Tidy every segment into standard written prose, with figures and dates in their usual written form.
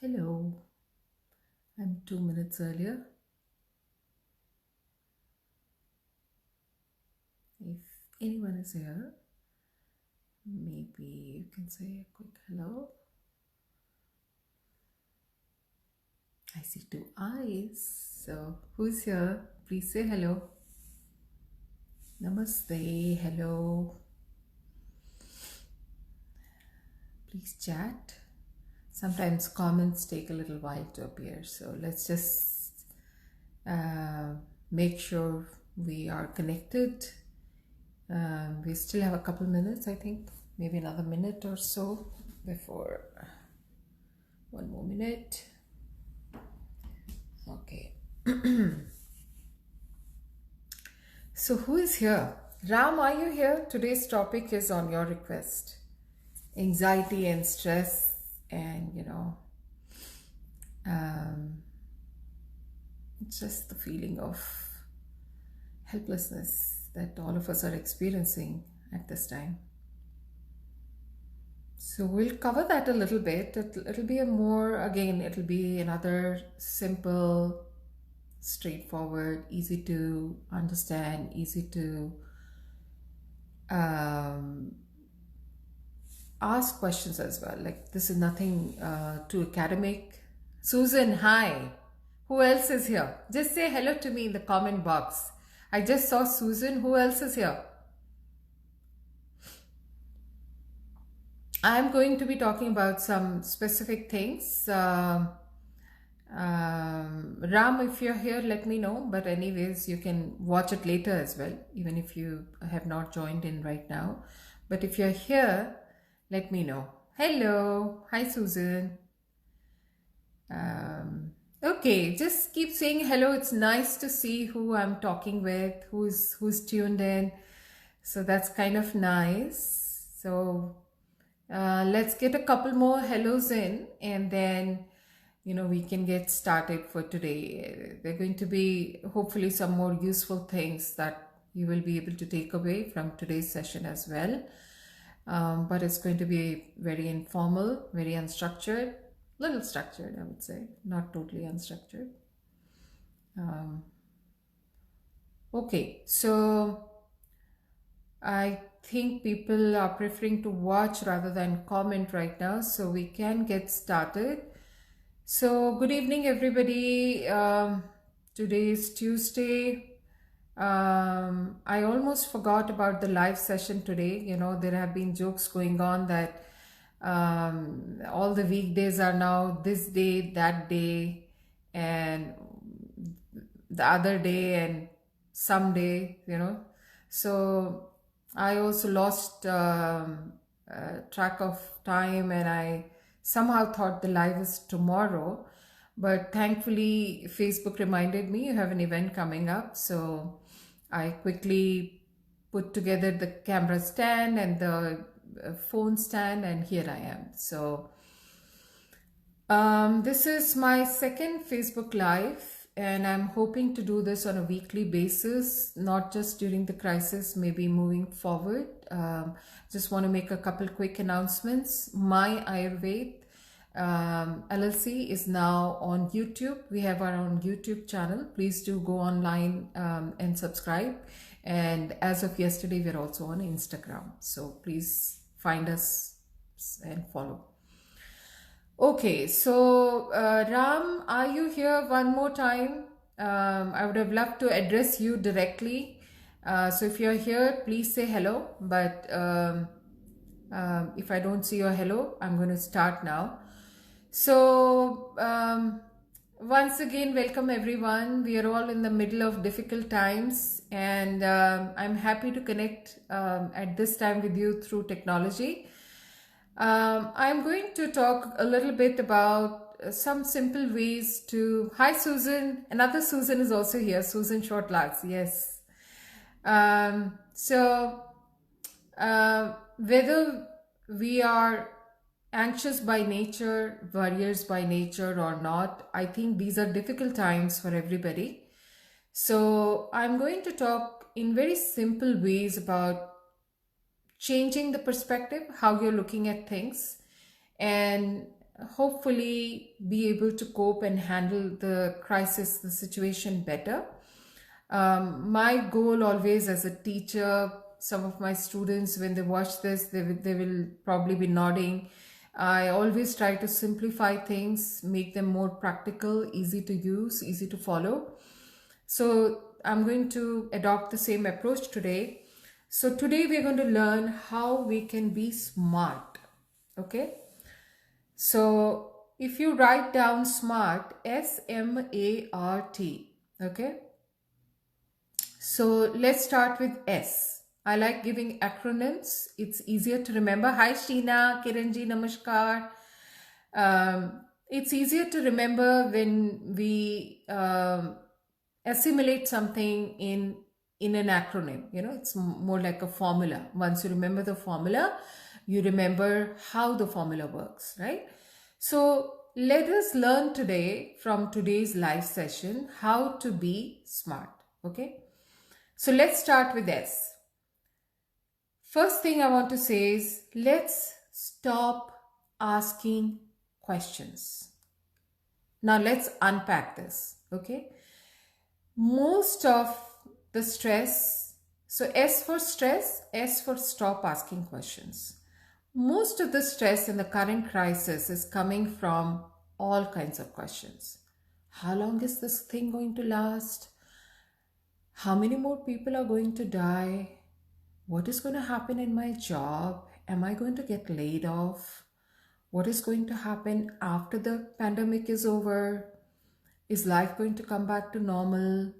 Hello, I'm 2 minutes earlier. If anyone is here, maybe you can say a quick hello. I see two eyes. So, who's here? Please say hello. Namaste, hello. Please chat. Sometimes comments take a little while to appear, so let's just make sure we are connected. We still have a couple minutes, I think, maybe another minute or so before. One more minute. Okay. So, who is here? Ram, are you here? Today's topic is on your request. Anxiety and stress, and just the feeling of helplessness that all of us are experiencing at this time. So we'll cover that a little bit. It'll be it'll be another simple, straightforward, easy to understand, easy to ask questions as well. Like, this is nothing too academic. Susan, hi. Who else is here? Just say hello to me in the comment box. I just saw Susan. Who else is here? I'm going to be talking about some specific things. Ram, if you're here, let me know. But anyways, you can watch it later as well, even if you have not joined in right now. But if you're here, let me know. Hello. Hi, Susan. Okay, just keep saying hello. It's nice to see who I'm talking with, who's tuned in. So that's kind of nice. So let's get a couple more hellos in, and then we can get started for today. They're going to be hopefully some more useful things that you will be able to take away from today's session as well. But it's going to be very informal, very unstructured, little structured, I would say, not totally unstructured. Okay, so I think people are preferring to watch rather than comment right now, so we can get started. So good evening, everybody. Today is Tuesday. I almost forgot about the live session today. There have been jokes going on that all the weekdays are now this day, that day, and the other day, and someday, So I also lost track of time, and I somehow thought the live is tomorrow. But thankfully, Facebook reminded me you have an event coming up. So I quickly put together the camera stand and the phone stand, and here I am. So this is my second Facebook Live, and I'm hoping to do this on a weekly basis, not just during the crisis, maybe moving forward. Just want to make a couple quick announcements. My Ayurved LLC is now on YouTube. We have our own YouTube channel. Please do go online and subscribe. And as of yesterday, we're also on Instagram. So please find us and follow. Okay, so Ram, are you here one more time? I would have loved to address you directly. So if you're here, please say hello. But if I don't see your hello, I'm going to start now. So once again, welcome everyone. We are all in the middle of difficult times, and I'm happy to connect at this time with you through technology. I'm going to talk a little bit about some simple ways to... Hi, Susan. Another Susan is also here. Susan Shortlags. Yes. Whether we are anxious by nature, warriors by nature or not, I think these are difficult times for everybody. So I'm going to talk in very simple ways about changing the perspective, how you're looking at things, and hopefully be able to cope and handle the crisis, the situation better. My goal always as a teacher, some of my students, when they watch this, they will probably be nodding. I always try to simplify things, make them more practical, easy to use, easy to follow. So I'm going to adopt the same approach today. So today we're going to learn how we can be smart. Okay. So if you write down SMART, SMART, okay. So let's start with S. I like giving acronyms. It's easier to remember. Hi Sheena, Kiranji, Namaskar. It's easier to remember when we assimilate something in an acronym. It's more like a formula. Once you remember the formula, you remember how the formula works, right? So let us learn today from today's live session how to be smart. Okay. So let's start with S. First thing I want to say is let's stop asking questions. Now let's unpack this. Okay. Most of the stress, so S for stress, S for stop asking questions. Most of the stress in the current crisis is coming from all kinds of questions. How long is this thing going to last? How many more people are going to die? What is going to happen in my job? Am I going to get laid off? What is going to happen after the pandemic is over? Is life going to come back to normal?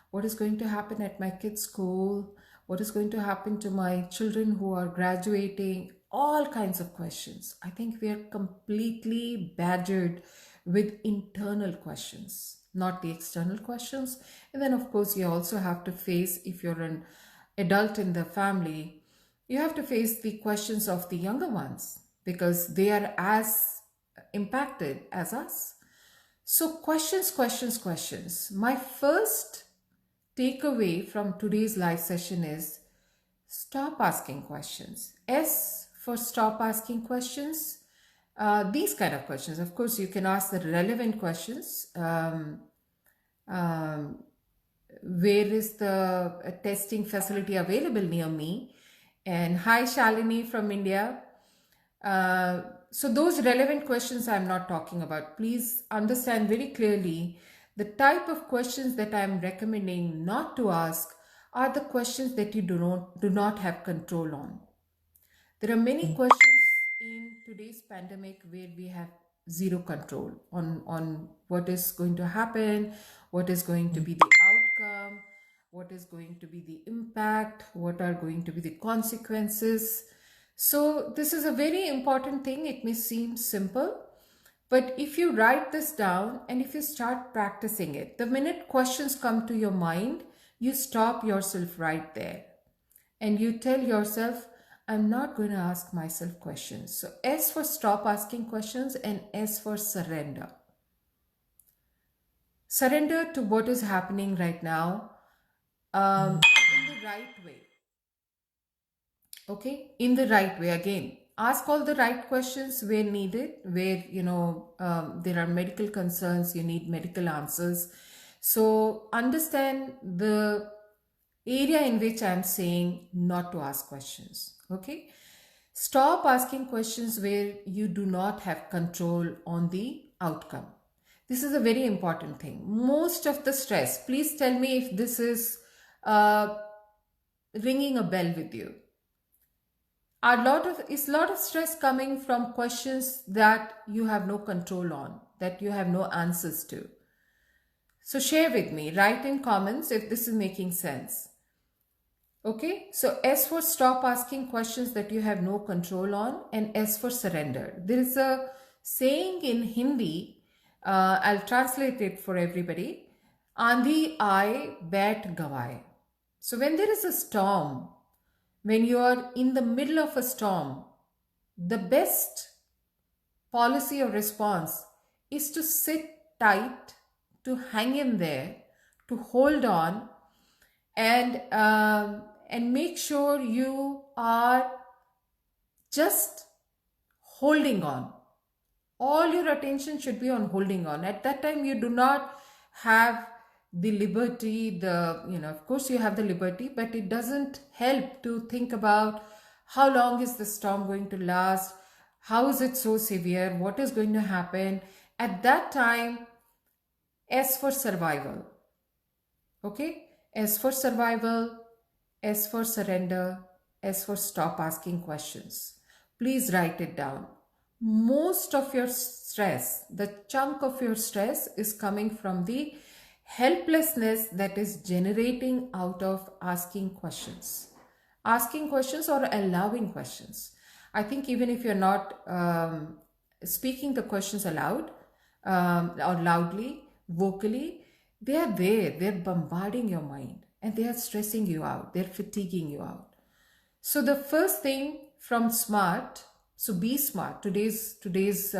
What is going to happen at my kids' school? What is going to happen to my children who are graduating? All kinds of questions. I think we are completely badgered with internal questions, not the external questions. And then, of course, you also have to face, if you're an adult in the family, you have to face the questions of the younger ones because they are as impacted as us. So questions, questions, questions. My first takeaway from today's live session is stop asking questions. S for stop asking questions. These kind of questions. Of course, you can ask the relevant questions. Where is the testing facility available near me? And hi, Shalini from India. So those relevant questions I'm not talking about. Please understand very clearly the type of questions that I'm recommending not to ask are the questions that you do not have control on. There are many questions in today's pandemic where we have zero control on what is going to happen, what is going to be the outcome, what is going to be the impact, what are going to be the consequences. So this is a very important thing. It may seem simple, but if you write this down and if you start practicing it, the minute questions come to your mind, you stop yourself right there and you tell yourself, I'm not going to ask myself questions. So S for stop asking questions and S for surrender. Surrender to what is happening right now in the right way. Okay, in the right way. Again, ask all the right questions where needed, where there are medical concerns, you need medical answers. So understand the area in which I'm saying not to ask questions. Okay, stop asking questions where you do not have control on the outcome. This is a very important thing. Most of the stress, please tell me if this is ringing a bell with you. A lot of stress coming from questions that you have no control on, that you have no answers to. So share with me, write in comments if this is making sense. Okay, so S for stop asking questions that you have no control on, and S for surrender. There is a saying in Hindi, I'll translate it for everybody. Andhi aaye, bat gavaye. So when there is a storm, when you are in the middle of a storm, the best policy or response is to sit tight, to hang in there, to hold on, and make sure you are just holding on. All your attention should be on holding on. At that time, you do not have the liberty, of course you have the liberty, but it doesn't help to think about how long is the storm going to last, how is it so severe, what is going to happen. At that time, S for survival. Okay? S for survival, S for surrender, S for stop asking questions. Please write it down. Most of your stress, the chunk of your stress is coming from the helplessness that is generating out of asking questions. Asking questions or allowing questions. I think even if you're not speaking the questions aloud or loudly, vocally, they are there. They're bombarding your mind and they are stressing you out. They're fatiguing you out. So the first thing from SMART, so be smart. Today's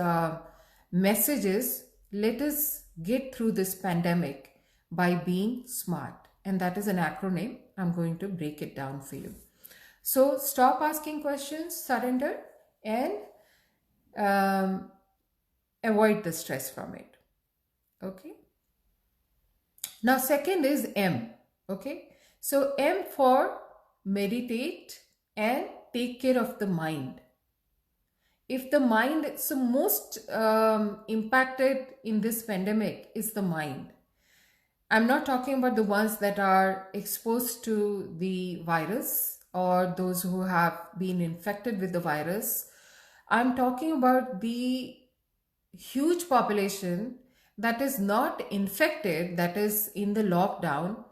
message is, let us get through this pandemic by being smart. And that is an acronym. I'm going to break it down for you. So stop asking questions, surrender, and avoid the stress from it. Okay. Now, second is M. Okay. So M for meditate and take care of the mind. If the mind, so most impacted in this pandemic is the mind. I'm not talking about the ones that are exposed to the virus or those who have been infected with the virus. I'm talking about the huge population that is not infected, that is in the lockdown.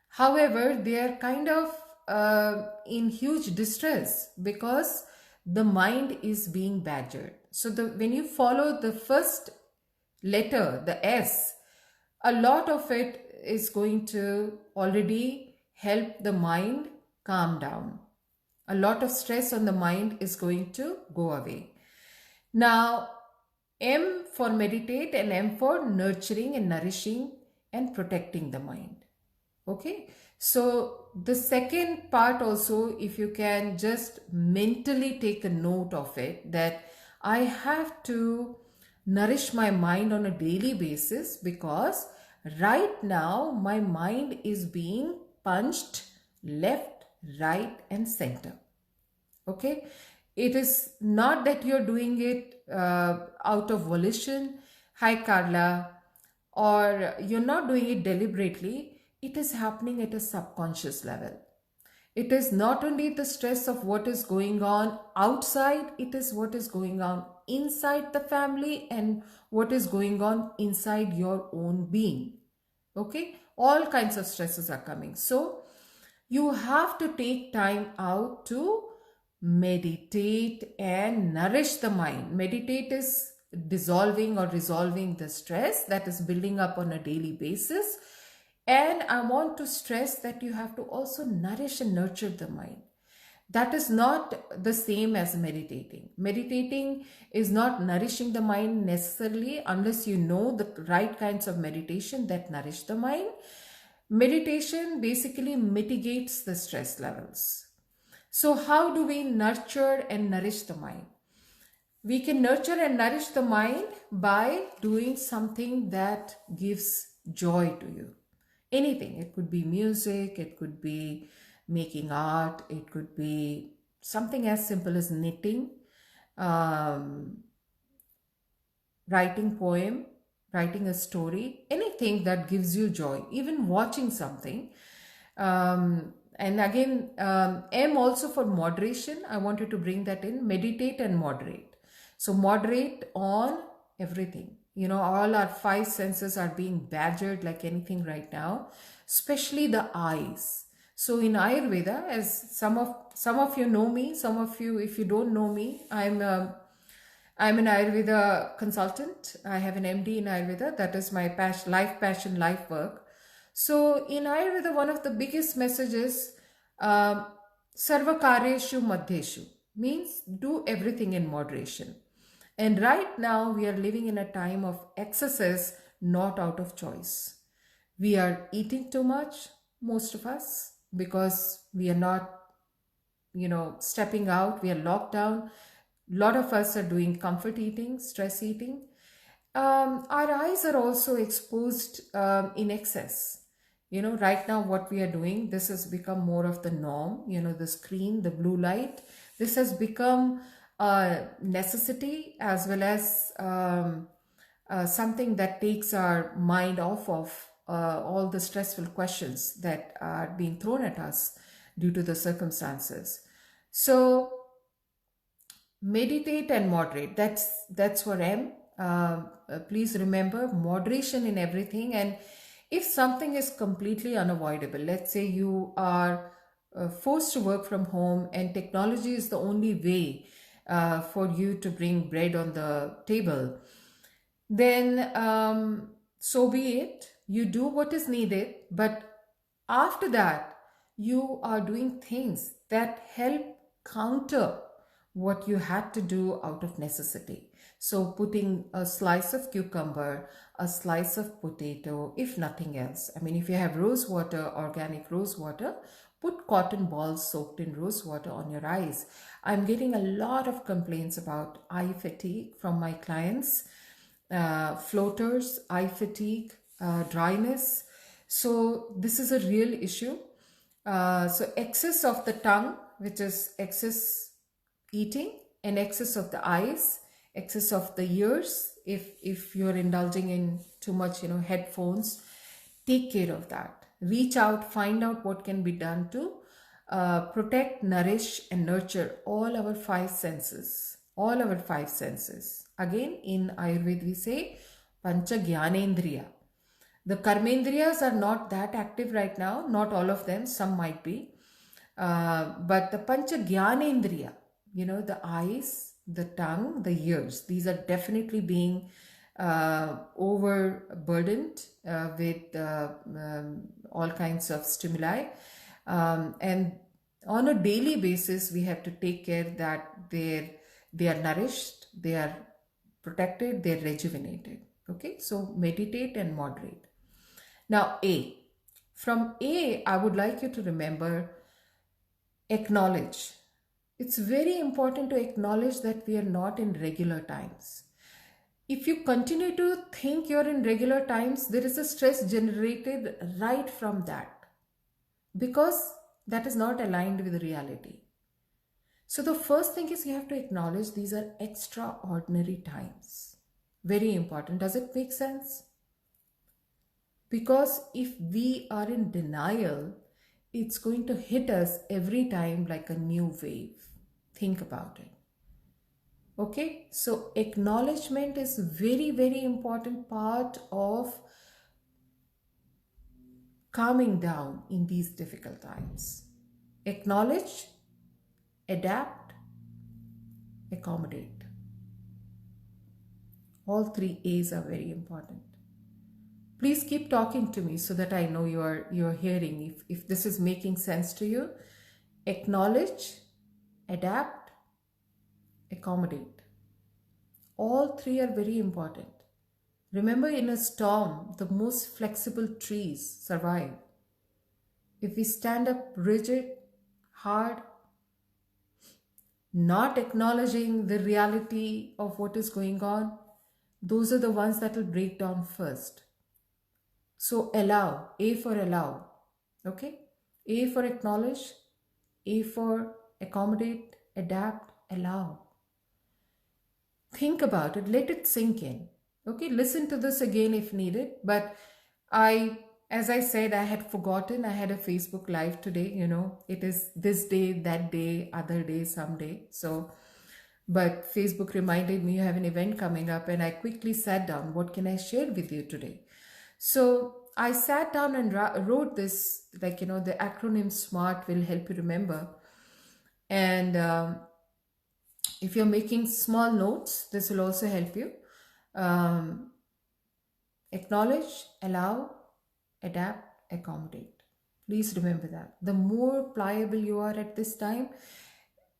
However, they are kind of in huge distress because the mind is being badgered. So when you follow the first letter, the S, a lot of it is going to already help the mind calm down. A lot of stress on the mind is going to go away. Now, M for meditate and M for nurturing and nourishing and protecting the mind. Okay. So the second part also, if you can just mentally take a note of it, that I have to nourish my mind on a daily basis because right now my mind is being punched left, right, and center. Okay. It is not that you're doing it out of volition. Hi, Carla. Or you're not doing it deliberately. It is happening at a subconscious level. It is not only the stress of what is going on outside, it is what is going on inside the family and what is going on inside your own being. Okay? All kinds of stresses are coming. So, you have to take time out to meditate and nourish the mind. Meditate is dissolving or resolving the stress that is building up on a daily basis. And I want to stress that you have to also nourish and nurture the mind. That is not the same as meditating. Meditating is not nourishing the mind necessarily unless you know the right kinds of meditation that nourish the mind. Meditation basically mitigates the stress levels. So how do we nurture and nourish the mind? We can nurture and nourish the mind by doing something that gives joy to you. Anything. It could be music, it could be making art, it could be something as simple as knitting, writing poem, writing a story, anything that gives you joy, even watching something. And again, M also for moderation. I wanted to bring that in. Meditate and moderate. So moderate on everything. You know, all our five senses are being badgered like anything right now, especially the eyes. So in Ayurveda, as some of you know me, some of you, if you don't know me, I'm an Ayurveda consultant. I have an MD in Ayurveda. That is my passion, life work. So in Ayurveda, one of the biggest messages, Sarva Karyeshu Madhyeshu, means do everything in moderation. And right now we are living in a time of excesses, not out of choice. We are eating too much, most of us, because we are not, stepping out. We are locked down. A lot of us are doing comfort eating, stress eating. Our eyes are also exposed in excess. Right now, what we are doing, this has become more of the norm. The screen, the blue light, this has become a necessity as well as something that takes our mind off of all the stressful questions that are being thrown at us due to the circumstances. So, meditate and moderate. That's what please remember moderation in everything. And if something is completely unavoidable, let's say you are forced to work from home and technology is the only way for you to bring bread on the table, then so be it. You do what is needed, but after that, you are doing things that help counter what you had to do out of necessity. So, putting a slice of cucumber, a slice of potato, if nothing else. I mean, if you have rose water, organic rose water, put cotton balls soaked in rose water on your eyes. I'm getting a lot of complaints about eye fatigue from my clients, floaters, eye fatigue, dryness. So, this is a real issue. So, excess of the tongue, which is excess eating, and excess of the eyes, excess of the ears. If you're indulging in too much, headphones, take care of that. Reach out, find out what can be done to protect, nourish, and nurture all our five senses. All our five senses. Again, in Ayurveda, we say Pancha Gyanendriya. The Karmendriyas are not that active right now, not all of them, some might be. But the Pancha Gyanendriya, the eyes, the tongue, the ears, these are definitely being overburdened with all kinds of stimuli. And on a daily basis, we have to take care that they are nourished, they are protected, they're rejuvenated. Okay, so meditate and moderate. Now, A. From A, I would like you to remember acknowledge. It's very important to acknowledge that we are not in regular times. If you continue to think you're in regular times, there is a stress generated right from that because that is not aligned with reality. So the first thing is you have to acknowledge these are extraordinary times. Very important. Does it make sense? Because if we are in denial, it's going to hit us every time like a new wave. Think about it. Okay, so acknowledgement is very, very important part of calming down in these difficult times. Acknowledge, adapt, accommodate. All three A's are very important. Please keep talking to me so that I know you're hearing. If this is making sense to you, acknowledge, adapt, accommodate. All three are very important. Remember, in a storm, the most flexible trees survive. If we stand up rigid, hard, not acknowledging the reality of what is going on, those are the ones that will break down first. So allow, A for allow, okay? A for acknowledge, A for accommodate, adapt, allow. Think about it, let it sink in, okay? Listen to this again if needed, but as I said, I had forgotten I had a Facebook Live today, it is this day, that day, other day, someday. So, but Facebook reminded me you have an event coming up and I quickly sat down, what can I share with you today? So I sat down and wrote this, the acronym SMART will help you remember. And if you're making small notes, this will also help you. Acknowledge, allow, adapt, accommodate. Please remember that. The more pliable you are at this time,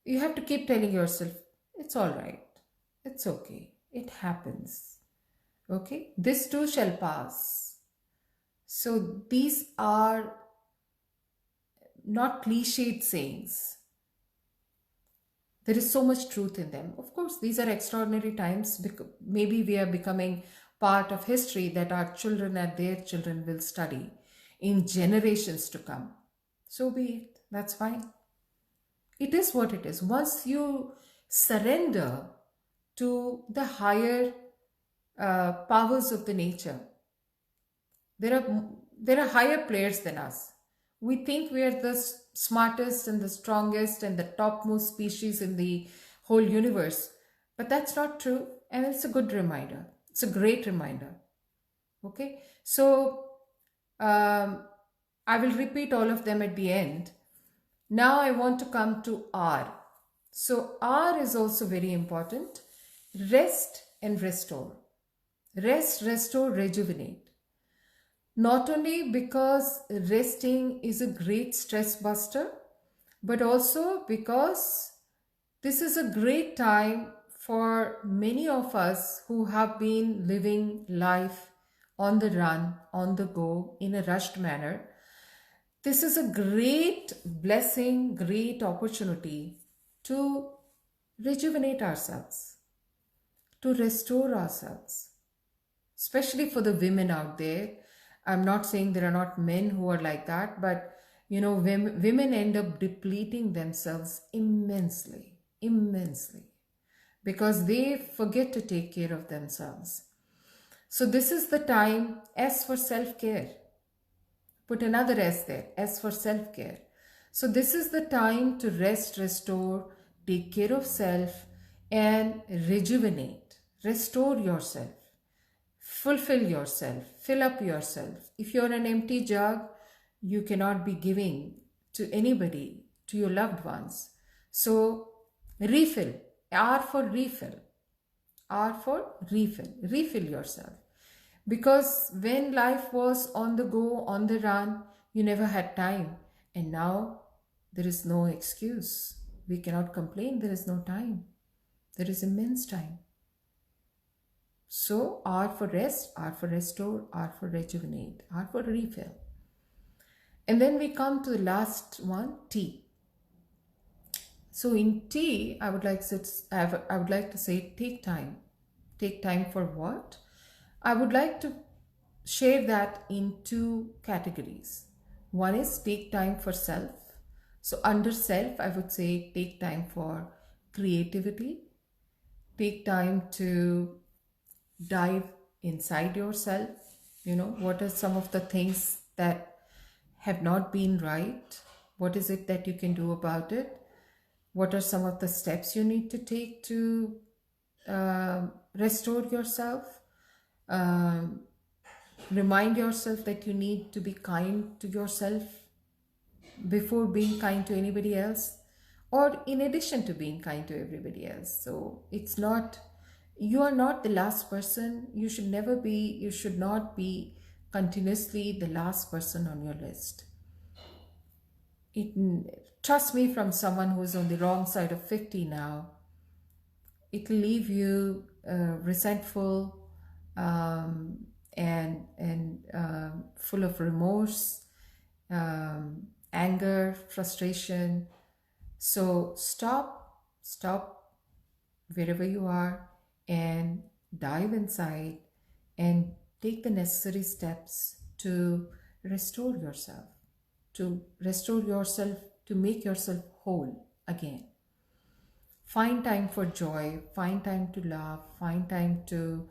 you have to keep telling yourself, it's all right. It's okay. It happens. Okay? This too shall pass. So these are not cliched sayings. There is so much truth in them. Of course, these are extraordinary times. Maybe we are becoming part of history that our children and their children will study in generations to come. So be it. That's fine. It is what it is. Once you surrender to the higher powers of the nature, there are higher players than us. We think we are the smartest and the strongest and the topmost species in the whole universe, but that's not true. And it's a good reminder. It's a great reminder. Okay, so I will repeat all of them at the end. Now I want to come to R. So R is also very important. Rest and restore. Rest, restore, rejuvenate. Not only because resting is a great stress buster, but also because this is a great time for many of us who have been living life on the run, on the go, in a rushed manner. This is a great blessing, great opportunity to rejuvenate ourselves, to restore ourselves, especially for the women out there. I'm not saying there are not men who are like that, but women end up depleting themselves immensely, because they forget to take care of themselves. So this is the time, S for self-care. Put another S there, S for self-care. So this is the time to rest, restore, take care of self and rejuvenate, restore yourself. Fulfill yourself, fill up yourself. If you're an empty jug, you cannot be giving to anybody, to your loved ones. So refill, R for refill, R for refill, refill yourself. Because when life was on the go, on the run, you never had time. And now there is no excuse. We cannot complain, there is no time. There is immense time. So R for rest, R for restore, R for rejuvenate, R for refill. And then we come to the last one, T. So in T, I would like to say take time. Take time for what? I would like to share that in two categories. One is take time for self. So under self, I would say take time for creativity. Take time to dive inside yourself. What are some of the things that have not been right? What is it that you can do about it? What are some of the steps you need to take to restore yourself? Remind yourself that you need to be kind to yourself before being kind to anybody else, or in addition to being kind to everybody else. So you are not the last person. You should not be continuously the last person on your list. Trust me, from someone who is on the wrong side of 50 now, it will leave you resentful and full of remorse, anger, frustration. So stop wherever you are and dive inside and take the necessary steps to restore yourself, to make yourself whole again. Find time for joy, find time to laugh, find time to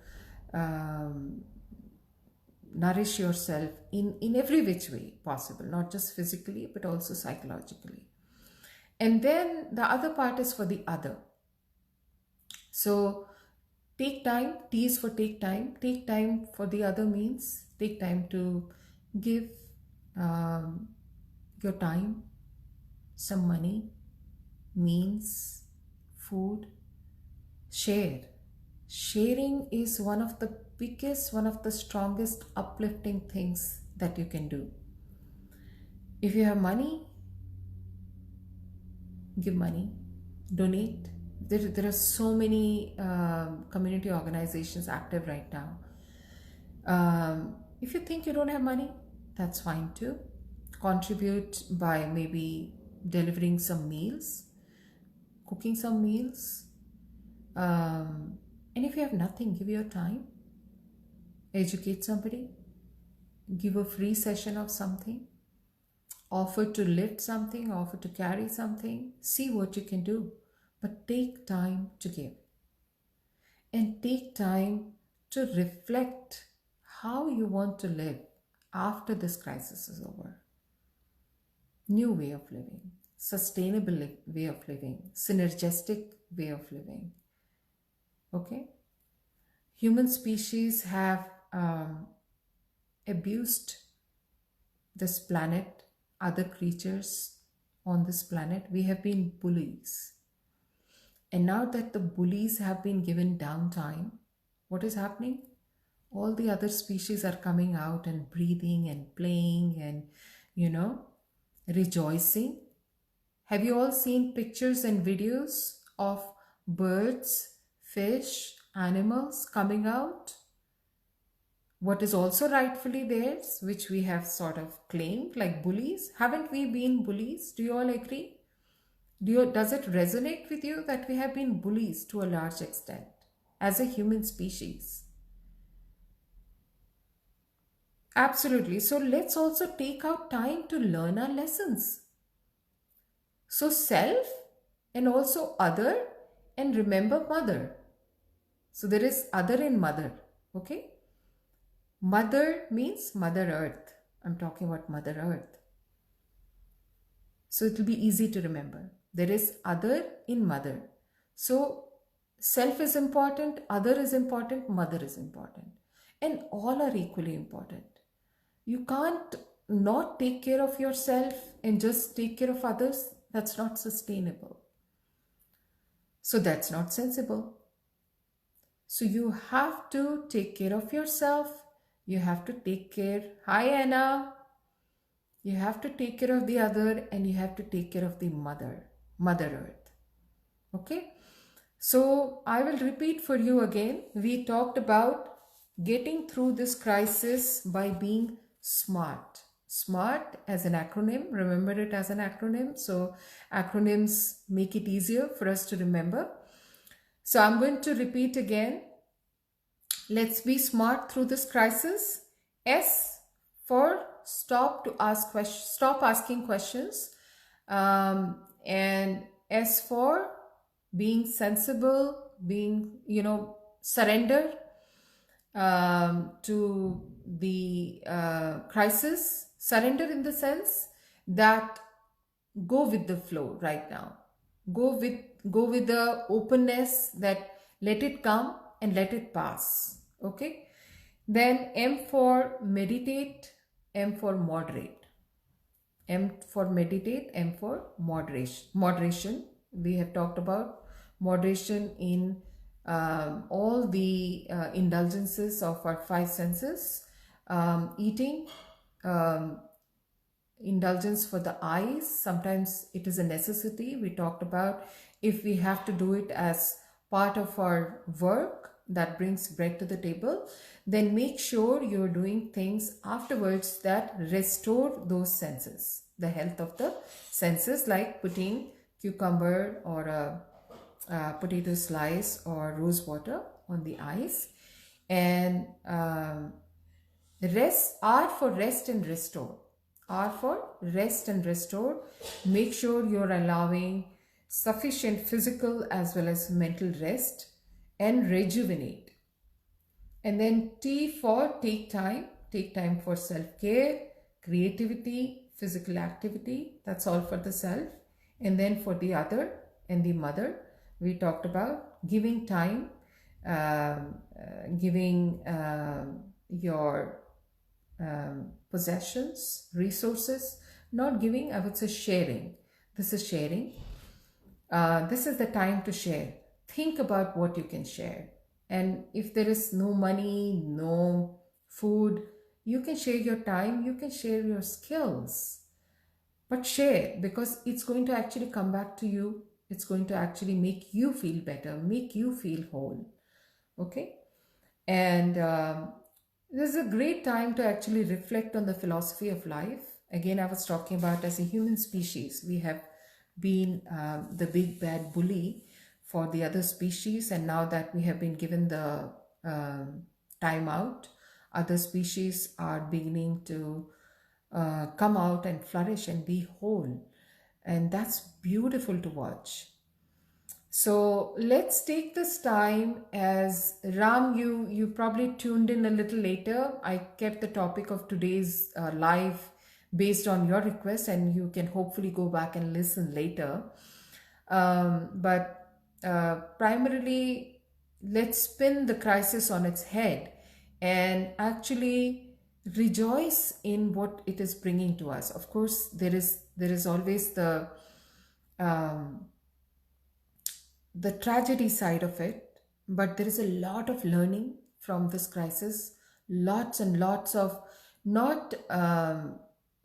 nourish yourself in every which way possible, not just physically, but also psychologically. And then the other part is for the other. So take time, T is for take time. Take time for the other means take time to give your time, some money, means, food. Share. Sharing is one of the biggest, one of the strongest uplifting things that you can do. If you have money, give money, donate. There are so many community organizations active right now. If you think you don't have money, that's fine too. Contribute by maybe delivering some meals. cooking some meals. And if you have nothing, give your time, educate somebody, give a free session of something, offer to lift something, offer to carry something, see what you can do. But take time to give and take time to reflect how you want to live after this crisis is over. New way of living, sustainable way of living, synergistic way of living. Okay? Human species have abused this planet, other creatures on this planet. We have been bullies. And now that the bullies have been given downtime, what is happening? All the other species are coming out and breathing and playing and, rejoicing. Have you all seen pictures and videos of birds, fish, animals coming out? What is also rightfully theirs, which we have sort of claimed, like bullies. Haven't we been bullies? Do you all agree? Does it resonate with you that we have been bullies to a large extent as a human species? Absolutely. So let's also take out time to learn our lessons. So self and also other, and remember mother. So there is other in mother. Okay. Mother means Mother Earth. I'm talking about Mother Earth. So it will be easy to remember. There is other in mother. So self is important, other is important, mother is important. And all are equally important. You can't not take care of yourself and just take care of others. That's not sustainable. So that's not sensible. So you have to take care of yourself. You have to take care. Hi Anna. You have to take care of the other, and you have to take care of the Mother Earth. Okay. So I will repeat for you again. We talked about getting through this crisis by being smart. SMART as an acronym. Remember it as an acronym. So acronyms make it easier for us to remember. So I'm going to repeat again. Let's be smart through this crisis. S for stop asking questions. And S for being sensible, being, surrender to the crisis. Surrender in the sense that go with the flow right now. Go with the openness that let it come and let it pass. Okay. Then M for meditate, M for moderate. M for meditate, M for moderation. We have talked about moderation in all the indulgences of our five senses. Eating, indulgence for the eyes. Sometimes it is a necessity. We talked about if we have to do it as part of our work that brings bread to the table, then make sure you're doing things afterwards that restore those senses, the health of the senses, like putting cucumber or a potato slice or rose water on the eyes. And rest, R for rest and restore. R for rest and restore. Make sure you're allowing sufficient physical as well as mental rest and rejuvenate. And then T for take time. Take time for self-care, creativity, physical activity. That's all for the self. And then for the other and the mother, we talked about giving time, giving your possessions, resources, not giving, I would say sharing. This is sharing. This is the time to share. Think about what you can share. And if there is no money, no food, you can share your time, you can share your skills. But share, because it's going to actually come back to you. It's going to actually make you feel better, make you feel whole. Okay? And this is a great time to actually reflect on the philosophy of life. Again, I was talking about as a human species, we have been the big bad bully for the other species, and now that we have been given the time out, other species are beginning to come out and flourish and be whole, and that's beautiful to watch. So let's take this time. As Ram, you probably tuned in a little later. I kept the topic of today's live based on your request, and you can hopefully go back and listen later. But primarily, let's spin the crisis on its head and actually rejoice in what it is bringing to us. Of course, there is always um, the tragedy side of it, but there is a lot of learning from this crisis, lots and lots of not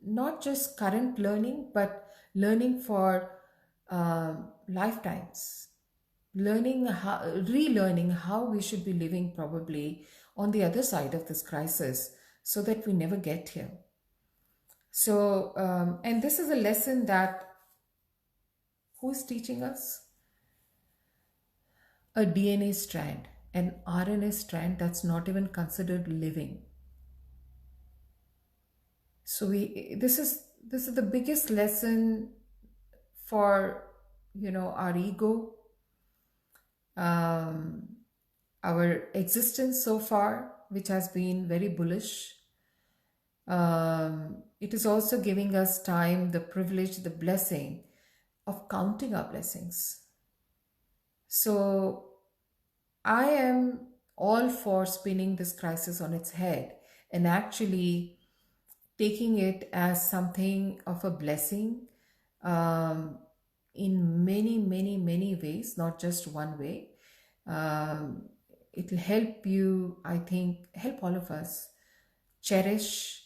not just current learning, but learning for lifetimes, learning how, relearning how we should be living probably on the other side of this crisis, so that we never get here. So, and this is a lesson that who's teaching us? A DNA strand, an RNA strand that's not even considered living. So this is the biggest lesson for our ego, um, our existence so far, which has been very bullish. It is also giving us time, the privilege, the blessing of counting our blessings. So I am all for spinning this crisis on its head and actually taking it as something of a blessing, um, in many, many, many ways, not just one way. Um, it'll help you, I think, help all of us cherish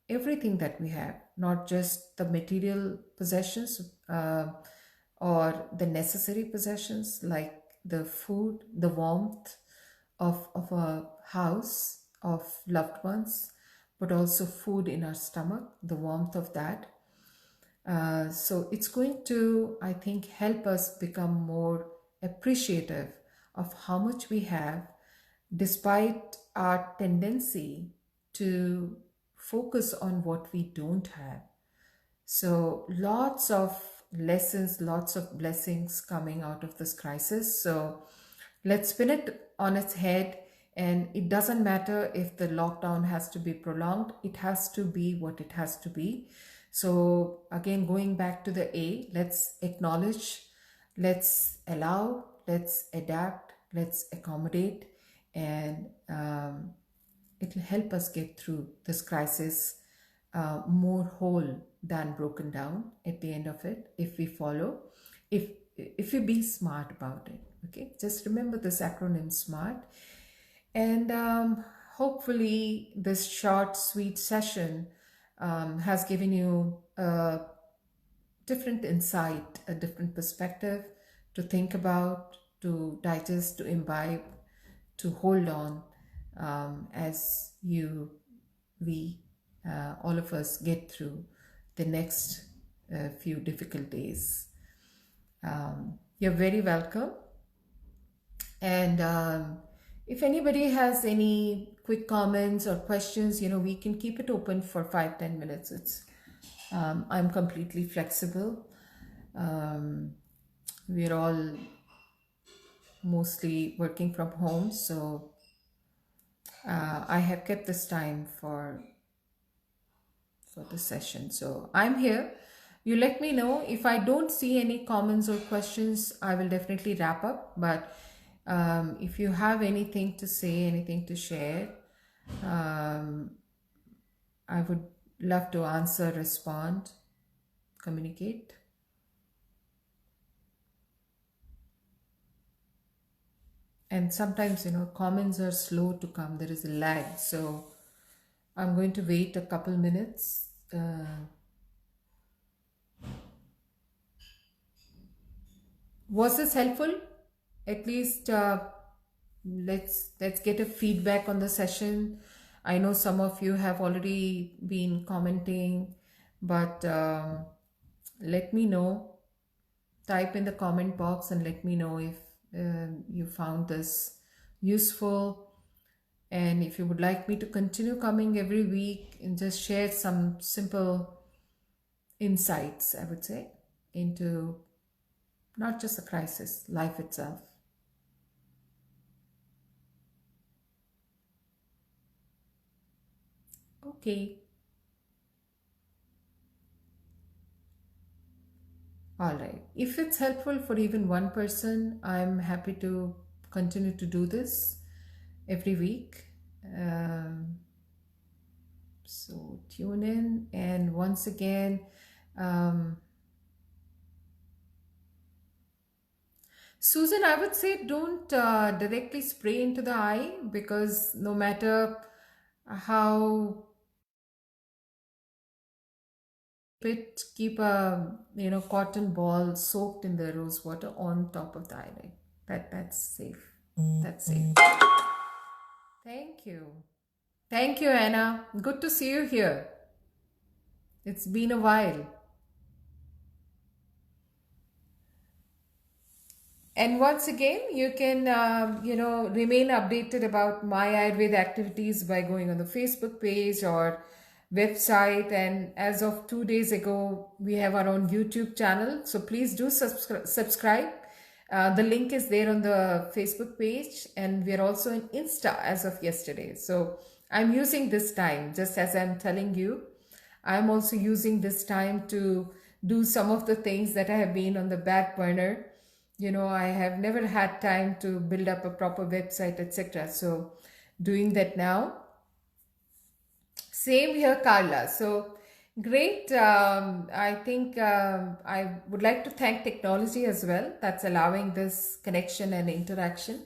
everything that we have, not just the material possessions, or the necessary possessions like the food, the warmth of a house, of loved ones, but also food in our stomach, the warmth of that. So it's going to, I think, help us become more appreciative of how much we have, despite our tendency to focus on what we don't have. So lots of lessons, lots of blessings coming out of this crisis. So let's spin it on its head. And it doesn't matter if the lockdown has to be prolonged, it has to be what it has to be. So again, going back to the A, let's acknowledge, let's allow, let's adapt, let's accommodate, and it will help us get through this crisis more whole than broken down at the end of it, if we follow, if we be smart about it. Okay, just remember this acronym SMART. And hopefully this short sweet session has given you a different insight, a different perspective to think about, to digest, to imbibe, to hold on, as we all of us get through the next few difficult days. You're very welcome. And if anybody has any quick comments or questions, we can keep it open for 5-10 minutes. I'm completely flexible. We're all mostly working from home, so I have kept this time for the session. So I'm here. You let me know. If I don't see any comments or questions, I will definitely wrap up. But if you have anything to say, anything to share, I would love to answer, respond, communicate. And sometimes, comments are slow to come. There is a lag. So I'm going to wait a couple minutes. Was this helpful? At least let's get a feedback on the session. I know some of you have already been commenting, but Let me know. Type in the comment box and let me know if you found this useful, and if you would like me to continue coming every week and just share some simple insights, I would say, into not just a crisis, life itself. Okay. All right. If it's helpful for even one person, I'm happy to continue to do this every week. Um, so tune in. And once again, um, Susan, I would say don't directly spray into the eye, because no matter how it, keep a cotton ball soaked in the rose water on top of the eyelid. That's safe. That's safe. Thank you. Thank you, Anna. Good to see you here. It's been a while. And once again, you can, remain updated about my Ayurveda activities by going on the Facebook page or website. And as of 2 days ago, we have our own YouTube channel. So please do subscribe. The link is there on the Facebook page, and we are also in Insta as of yesterday. So I'm using this time, just as I'm telling you, I'm also using this time to do some of the things that I have been on the back burner. I have never had time to build up a proper website, etc. So doing that now. Same here, Carla. So great. I think I would like to thank technology as well, that's allowing this connection and interaction.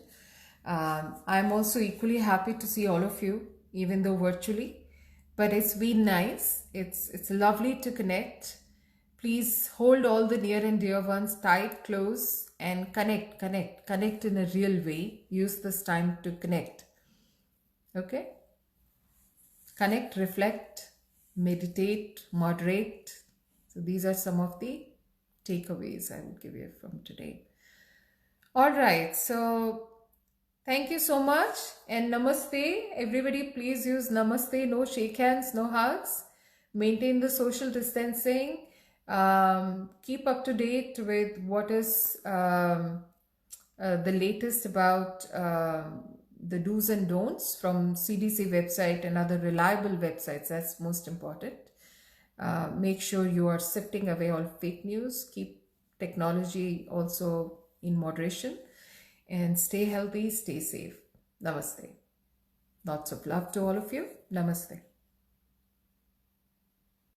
I'm also equally happy to see all of you, even though virtually. But it's been nice. It's lovely to connect. Please hold all the near and dear ones tight, close, and connect in a real way. Use this time to connect. Okay? Connect, reflect, meditate, moderate. So these are some of the takeaways I will give you from today. All right. So thank you so much, and namaste. Everybody, please use namaste. No shake hands, no hugs. Maintain the social distancing. Keep up to date with what is the latest about the do's and don'ts from CDC website and other reliable websites. That's most important. Make sure you are sifting away all fake news. Keep technology also in moderation, and stay healthy, stay safe. Namaste. Lots of love to all of you. Namaste.